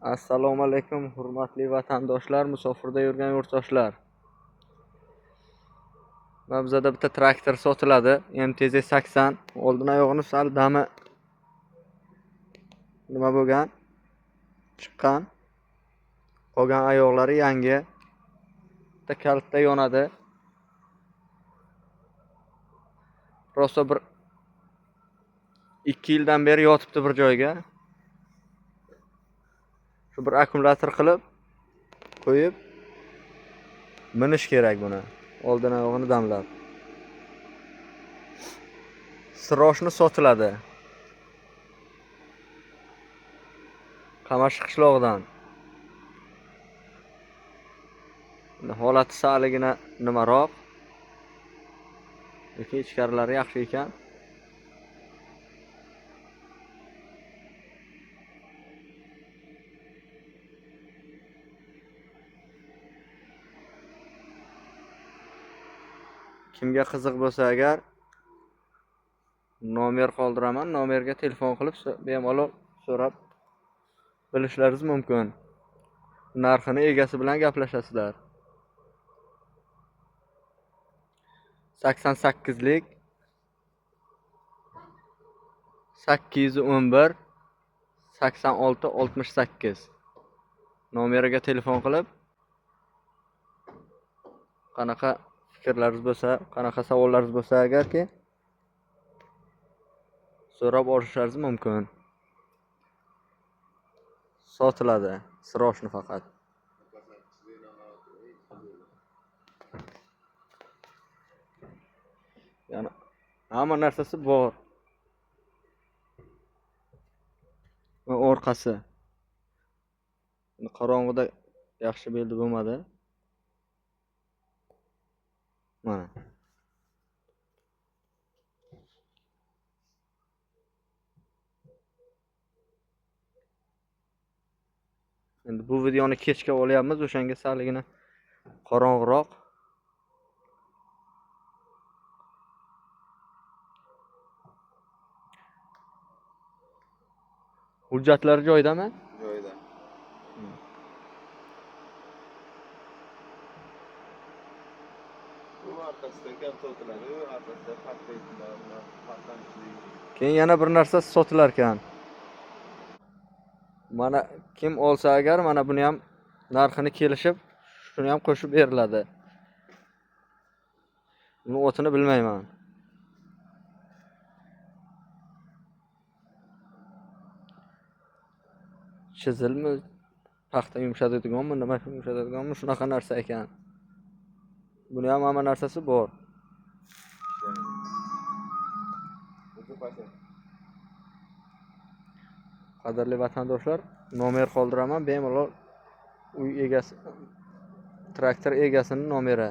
Assalomu alaykum, hurmatli vatandoshlar, musofirda yurgan yurtdoshlar. Bizada bitta traktor sotiladi, MTZ-80. Oldin oyog'ini sal dami nima bo'lgan, chiqqan. Qolgan oyoqlari yangi. Bitta kalitda yonadi. Rosa bir 2 yildan beri yotibdi bir joyga. Shu bir akkumulyator qilib qo'yib minish kerak buni. Oldin oyog'ini damlab. Siroshni sotiladi. Qamashi qishlog'idan. Holati saligina nimaroq. Lekin ichkarilari yaxshi ekan. Kimga qiziq bo'lsa agar nomer qoldiraman, nomerga telefon qilib bemalol so'rab bilishlaringiz mumkin. Narxini egasi bilan gaplashasizlar. 88lik 811 86 68 nomeriga telefon qilib qanaqa fikrlaringiz bo'lsa, qanaqa savollaringiz bo'lsa agarki so'rab olishlaringiz mumkin. Sotiladi, siroshni faqat. Yana hamma narsasi bor. Va orqasi. Qorong'ida yaxshi beldi bo'lmadi. Mana. Endi bu videoni kechga olyapmiz, o'shanga saligina qorong'iroq. Hujjatlari joyidami? Joyida. Bu arkasida kam sotiladi, arkasida pattaydilar, patlanishli. Keyin yana bir narsa sotilar ekan. Mana kim olsa agar mana buni ham narxini kelishib, shuni ham qo'shib beriladi. Buni o'tini bilmayman. Chizilmi, paxta yumshatadiganmi, nima yumshatadiganmi, shunaqa narsa ekan. Buni ham hamma narsasi bor. Qadrli vatandoshlar, nomer qoldiraman, bemalol uy egasi, traktor egasining nomeri.